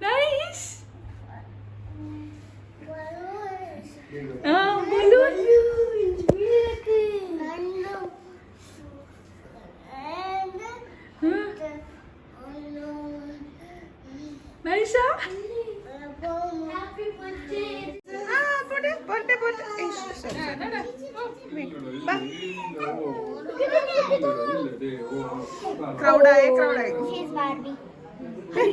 Nice. Balloon. Nice. Happy birthday. Birthday. Crowd. She's Barbie. Her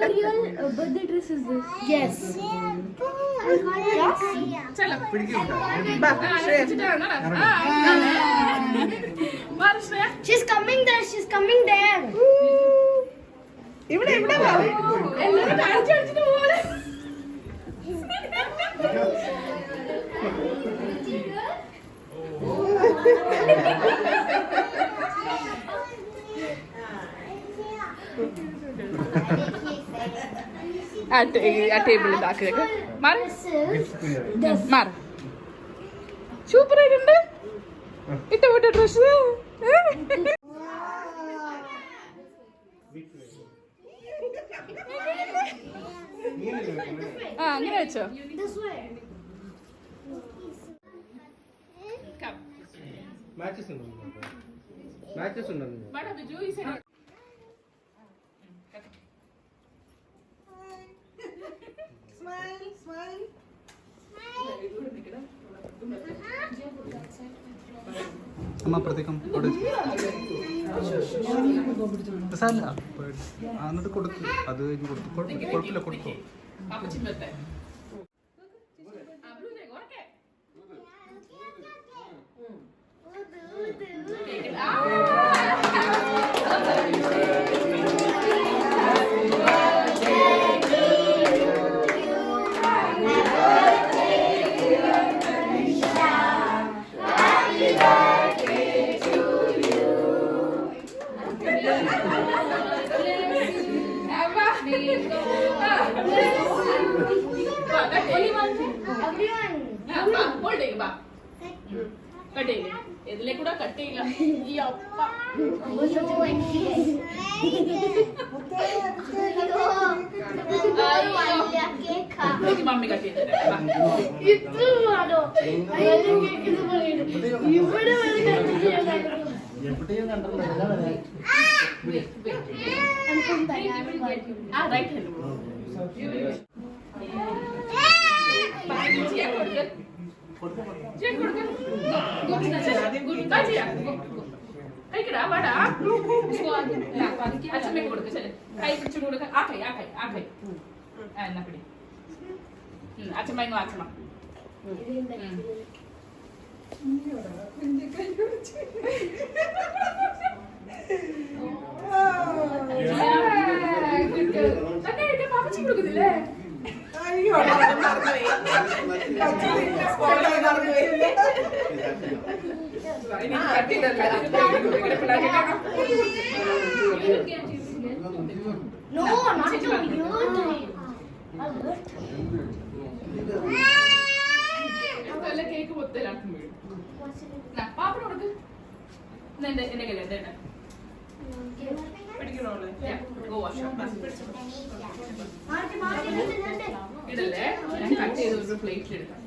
real birthday dress is this. Yes. चलो She's coming there. ഇവിടെ വാ. എല്ലാവരും കാണിച്ചു പോലെ ആ ടേബിൾ ഇതാക്കുക മാറി സൂപ്പർ ആയിട്ടുണ്ട് ഇട്ട ഡ്രസ് ആ അങ്ങനെ വെച്ചോ മാച്ചസ് ഉണ്ടോ അമ്മ അപ്പുറത്തേക്കും സാരല്ല എന്നിട്ട് കൊടുത്തു അത് കഴിഞ്ഞ് കൊടുത്തു കുഴപ്പമില്ല കൊടുത്തു ഇതിലെ കൂടെ കട്ട് ചെയ്യില്ല ഈ അപ്പ മമ്മി കട്ട് ചെയ്ത് കഴിക്കടാ വാടാ അച്ഛമ്മയ്ക്ക് കൊടുക്ക ചെല് കൈ പിടിച്ചു കൊടുക്ക ആ കൈ എന്നാ പിടി അച്ഛമ്മ അച്ഛമ്മ പാപ്പച്ചി കൊടുക്കുന്നില്ലേ കേക്ക് പൊത്തലാക്കും വീഴും പാപ്പന് കൊടുക്ക് എന്റെ കയ്യിലെ ഇടല്ലേ ഞാൻ കട്ട് ചെയ്ത് ഒരു പ്ലേറ്റിൽ എടുക്കാം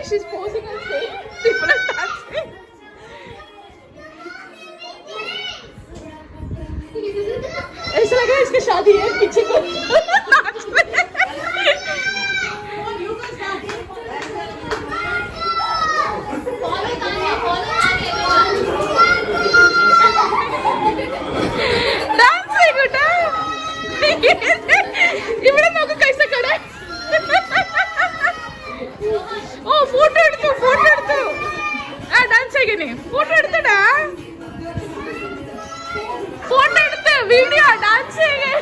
she's posing on stage. People are dancing. ऐसा लग रहा है इसकी शादी है पीछे को नाच रहे हैं। Dancing, ഇവിടെ നോക്ക് കൈസ കട ഓ ഫോട്ടോ എടുത്തു ആ ഡാൻസ് ചെയ്യണേ ഫോട്ടോ എടുത്തടാ ഫോട്ടോ എടുത്ത് വീഡിയോ ഡാൻസ് ചെയ്യേ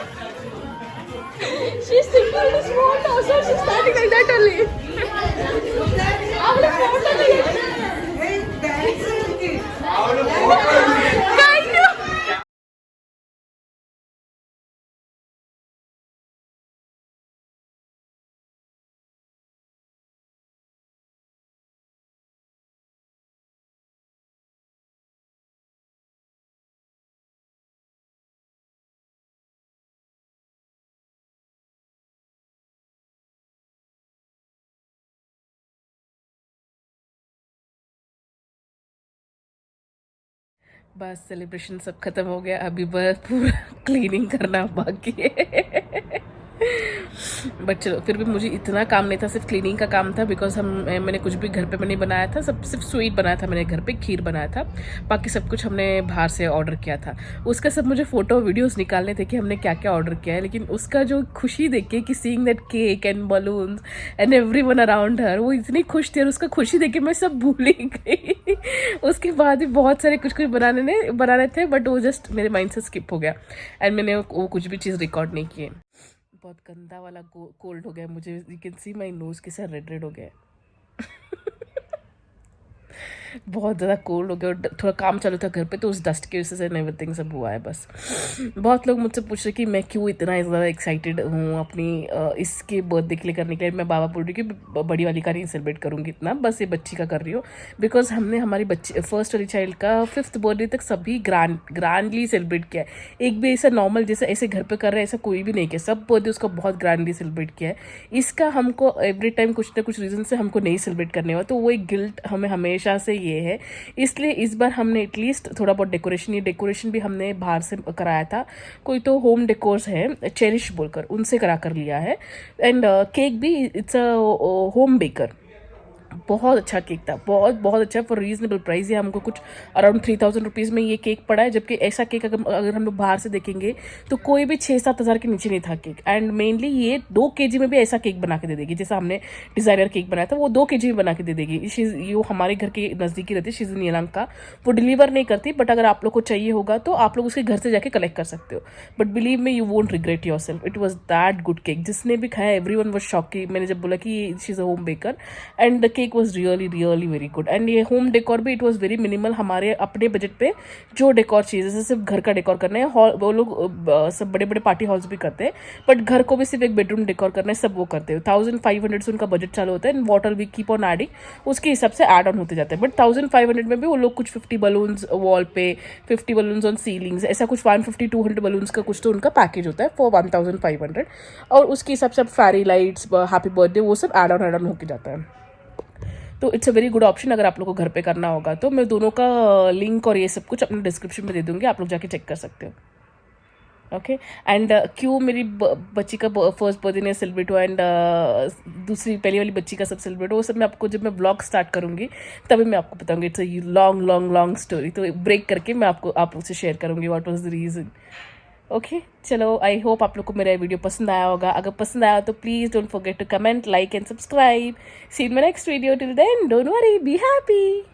she's singing in a small house so she's standing like that only അവളെ ഫോട്ടോ बस सेलिब्रेशन सब खत्म हो गया, अभी बस पूरा क्लीनिंग करना बाकी है। बट चलो फिर भी मुझे इतना काम नहीं था, सिर्फ क्लीनिंग का काम था बिकॉज मैंने कुछ भी घर पे नहीं बनाया था, सब सिर्फ स्वीट बनाया था मैंने घर पे, खीर बनाया था, बाकी सब कुछ हमने बाहर से ऑर्डर किया था। उसका सब मुझे फ़ोटो वीडियोस निकालने थे कि हमने क्या क्या ऑर्डर किया है, लेकिन उसका जो खुशी देख के कि seeing that cake and balloons and everyone around her, वो इतनी खुश थी और उसका खुशी देख के मैं सब भूल ही गई। उसके बाद भी बहुत सारे कुछ बनाने थे बट वो जस्ट मेरे माइंड से स्किप हो गया एंड मैंने वो कुछ भी चीज़ रिकॉर्ड नहीं किए। बहुत गंदा वाला कोल्ड हो गया मुझे, you can see my nose के साथ रेड हो गया है। बहुत ज़्यादा कोल्ड हो गया और थोड़ा काम चालू था घर पे तो उस डस्ट की वजह से एवरीथिंग सब हुआ है बस। बहुत लोग मुझसे पूछ रहे कि मैं क्यों इतना ज़्यादा एक्साइटेड हूँ अपनी इसके बर्थडे के लिए करने के लिए। मैं बाबा बोल रही हूँ कि बड़ी वाली का नहीं सेलिब्रेट करूँगी इतना, बस ये बच्ची का कर रही हूँ बिकॉज हमने हमारी बच्ची फर्स्ट वाली चाइल्ड का 5th बर्थडे तक सभी ग्रैंडली सेलिब्रेट किया है। एक भी ऐसा नॉर्मल जैसे ऐसे घर पे कर रहे हैं ऐसा कोई भी नहीं किया, सब बर्थडे उसका बहुत ग्रैंडली सेलिब्रेट किया है। इसका हमको एवरी टाइम कुछ ना कुछ रीज़न से हमको नहीं सेलिब्रेट करने हुआ, तो वो एक गिल्ट हमें हमेशा से ये है। इसलिए इस बार हमने एटलीस्ट थोड़ा बहुत डेकोरेशन भी हमने बाहर से कराया था। कोई तो होम डेकोर्स है चेरिश बोलकर, उनसे करा कर लिया है। एंड केक भी इट्स अ होम बेकर, बहुत अच्छा केक था, बहुत अच्छा फॉर रीजनेबल प्राइस। ये हमको कुछ अराउंड 3000 रुपीज़ में ये केक पड़ा है, जबकि ऐसा केक अगर हम लोग बाहर से देखेंगे तो कोई भी 6-7 हज़ार के नीचे नहीं था केक। एंड मेनली ये 2 kg में भी ऐसा केक बना के दे देगी, जैसा हमने डिज़ाइनर केक बनाया था वो 2 kg में बना के दे देगी। ये हमारे घर के नज़दीकी रहती है, शीज़ इन यलहंका, वो डिलीवर नहीं करती बट अगर आप लोग को चाहिए होगा तो आप लोग उसके घर से जाके कलेक्ट कर सकते हो। But believe me you won't regret your self, it was that good cake. जिसने भी खाया एवरीवन वाज शॉक कि मैंने जब बोला कि she is a home baker and the cake was really very good. And ये होम डेकोर भी इट वॉज वेरी मिनिमल, हमारे अपने बजट पे जो डेकोर चीज़ जैसे सिर्फ घर का डेकोर करना है। हॉल वो लोग सब बड़े बड़े पार्टी हॉल्स भी करते हैं बट घर को भी सिर्फ एक बेडरूम डेकोर करना है, सब वो करते हैं। 1500 से उनका बजट चालू होता है and whatever we keep on adding, उसके हिसाब से ऐड ऑन होते जाते हैं। बट 1500 में भी वो लोग कुछ 50 बलून्स वॉल पे, 50 बलून्स ऑन सीलिंग्स, ऐसा कुछ 150-200 बलून्स का कुछ तो उनका पैकेज होता है फॉर 1500 और उसके हिसाब से अब फेरी लाइट्स, हैप्पी बर्थडे वो सब ऐड ऑन होके जाता है। तो it's a very good option अगर आप लोग को घर पे करना होगा तो। मैं दोनों का लिंक और ये सब कुछ अपने डिस्क्रिप्शन में दे दूँगी, आप लोग जाके चेक कर सकते हो। ओके एंड क्यों मेरी बच्ची का फर्स्ट बर्थडे ने सेलिब्रेट हुआ एंड दूसरी पहली वाली बच्ची का सब सेलिब्रेट हुआ, वो सब मैं आपको जब मैं व्लॉग स्टार्ट करूँगी तभी मैं आपको बताऊँगी। इट्स अ लॉन्ग स्टोरी, तो ब्रेक करके मैं आप उससे शेयर करूँगी what was the reason. Okay चलो, आई होप आप लोग को मेरा वीडियो पसंद आया होगा। अगर पसंद आया तो please don't forget to comment, like and subscribe. See in my next video, till then don't worry, be happy.